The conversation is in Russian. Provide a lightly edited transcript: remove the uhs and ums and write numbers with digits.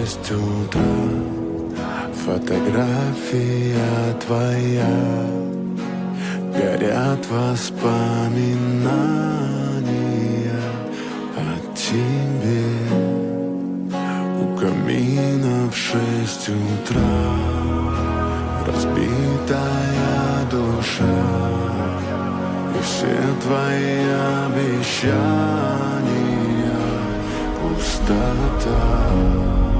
6 утра. Фотография твоя, горят воспоминания о тебе. У камина в 6 утра разбитая душа, и все твои обещания пустота.